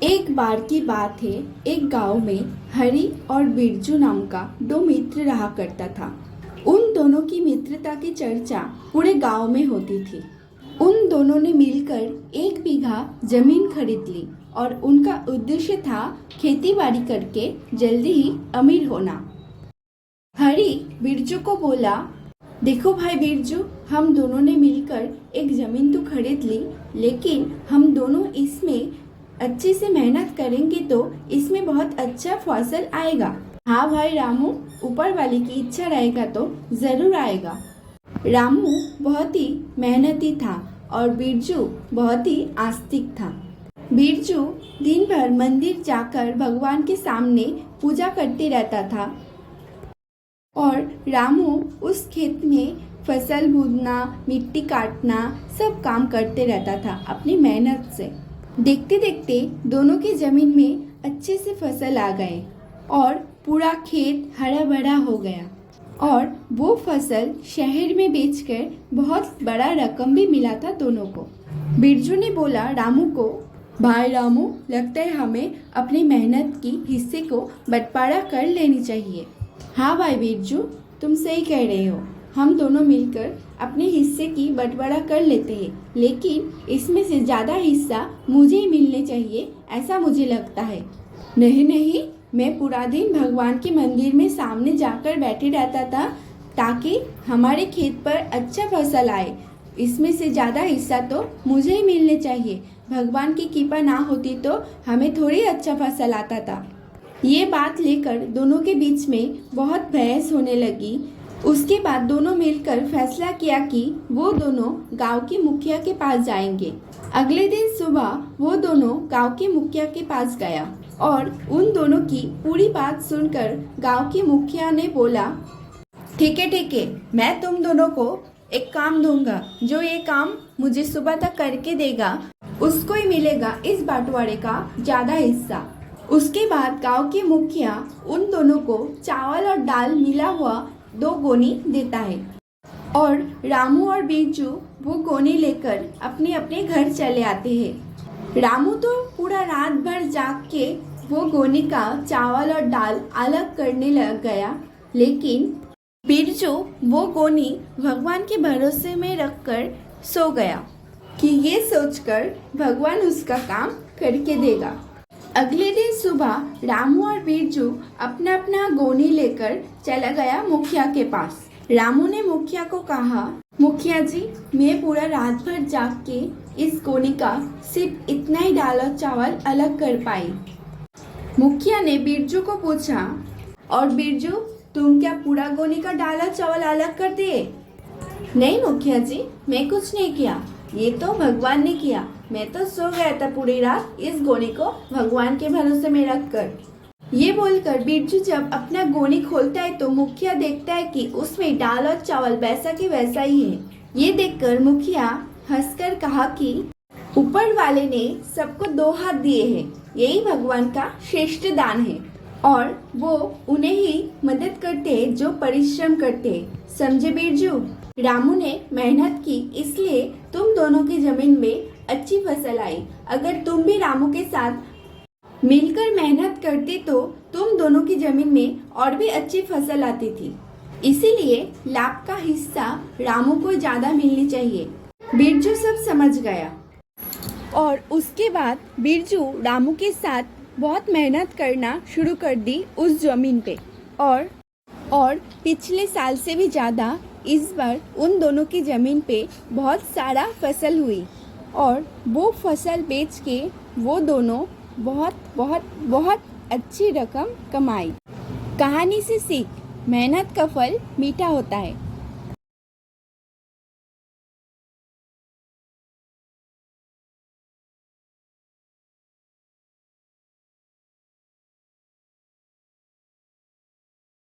एक बार की बात है। एक गांव में हरी और बिरजू नाम का दो मित्र रहा करता था। उन दोनों की मित्रता की चर्चा पूरे गांव में होती थी। उन दोनों ने मिलकर 1 बीघा जमीन खरीद ली और उनका उद्देश्य था खेती बाड़ी करके जल्दी ही अमीर होना। हरी बिरजू को बोला, देखो भाई बिरजू, हम दोनों ने मिलकर एक जमीन तो खरीद ली, लेकिन हम दोनों इसमें अच्छे से मेहनत करेंगे तो इसमें बहुत अच्छा फसल आएगा। हाँ भाई रामू, ऊपर वाले की इच्छा रहेगा तो जरूर आएगा। रामू बहुत ही मेहनती था और बिरजू बहुत ही आस्तिक था। बिरजू दिन भर मंदिर जाकर भगवान के सामने पूजा करते रहता था और रामू उस खेत में फसल बूदना, मिट्टी काटना सब काम करते रहता था अपनी मेहनत से। देखते देखते दोनों की जमीन में अच्छे से फसल आ गए और पूरा खेत हरा भरा हो गया और वो फसल शहर में बेचकर बहुत बड़ा रकम भी मिला था दोनों को। बिरजू ने बोला रामू को, भाई रामू, लगता है हमें अपनी मेहनत की हिस्से को बंटवारा कर लेनी चाहिए। हाँ भाई बिरजू, तुम सही कह रहे हो। हम दोनों मिलकर अपने हिस्से की बंटवारा कर लेते हैं, लेकिन इसमें से ज़्यादा हिस्सा मुझे ही मिलने चाहिए, ऐसा मुझे लगता है। नहीं नहीं, मैं पूरा दिन भगवान के मंदिर में सामने जाकर बैठे रहता था ताकि हमारे खेत पर अच्छा फसल आए। इसमें से ज़्यादा हिस्सा तो मुझे ही मिलने चाहिए। भगवान की कृपा ना होती तो हमें थोड़ी अच्छा फसल आता था। ये बात लेकर दोनों के बीच में बहुत बहस होने लगी। उसके बाद दोनों मिलकर फैसला किया कि वो दोनों गांव के मुखिया के पास जाएंगे। अगले दिन सुबह वो दोनों गांव के मुखिया के पास गया और उन दोनों की पूरी बात सुनकर गांव के मुखिया ने बोला, ठीक है, मैं तुम दोनों को एक काम दूंगा। जो ये काम मुझे सुबह तक करके देगा उसको ही मिलेगा इस बंटवारे का ज़्यादा हिस्सा। उसके बाद गांव के मुखिया उन दोनों को चावल और दाल मिला हुआ 2 गोनी देता है और रामू और बिरजू वो गोनी लेकर अपने अपने घर चले आते हैं। रामू तो पूरा रात भर जाग के वो गोनी का चावल और दाल अलग करने लग गया, लेकिन बिरजू वो गोनी भगवान के भरोसे में रखकर सो गया कि ये सोचकर भगवान उसका काम करके देगा। अगले दिन सुबह रामू और बिरजू अपना अपना गोनी लेकर चला गया मुखिया के पास। रामू ने मुखिया को कहा, मुखिया जी, मैं पूरा रात भर जाग के इस गोनी का सिर्फ इतना ही दाल और चावल अलग कर पाई। मुखिया ने बिरजू को पूछा, और बिरजू, तुम क्या पूरा गोनी का दाल और चावल अलग कर दिए? नहीं मुखिया जी, मैं कुछ नहीं किया, ये तो भगवान ने किया। मैं तो सो गया था पूरी रात इस गोनी को भगवान के भरोसे में रखकर। ये बोलकर बिरजू जब अपना गोनी खोलता है तो मुखिया देखता है कि उसमें दाल और चावल वैसा की वैसा ही है। ये देखकर मुखिया हंसकर कहा कि ऊपर वाले ने सबको 2 हाथ दिए हैं, यही भगवान का श्रेष्ठ दान है और वो उन्हें ही मदद करते हैं जो परिश्रम करते हैं। समझे बिरजू? रामू ने मेहनत की, इसलिए तुम दोनों की जमीन में अच्छी फसल आई। अगर तुम भी रामू के साथ मिलकर मेहनत करते तो तुम दोनों की जमीन में और भी अच्छी फसल आती थी। इसीलिए लाभ का हिस्सा रामू को ज्यादा मिलनी चाहिए। बिरजू सब समझ गया और उसके बाद बिरजू रामू के साथ बहुत मेहनत करना शुरू कर दी उस जमीन पे और पिछले साल से भी ज़्यादा इस बार उन दोनों की ज़मीन पे बहुत सारा फसल हुई और वो फसल बेच के वो दोनों बहुत बहुत बहुत अच्छी रकम कमाई। कहानी से सीख, मेहनत का फल मीठा होता है।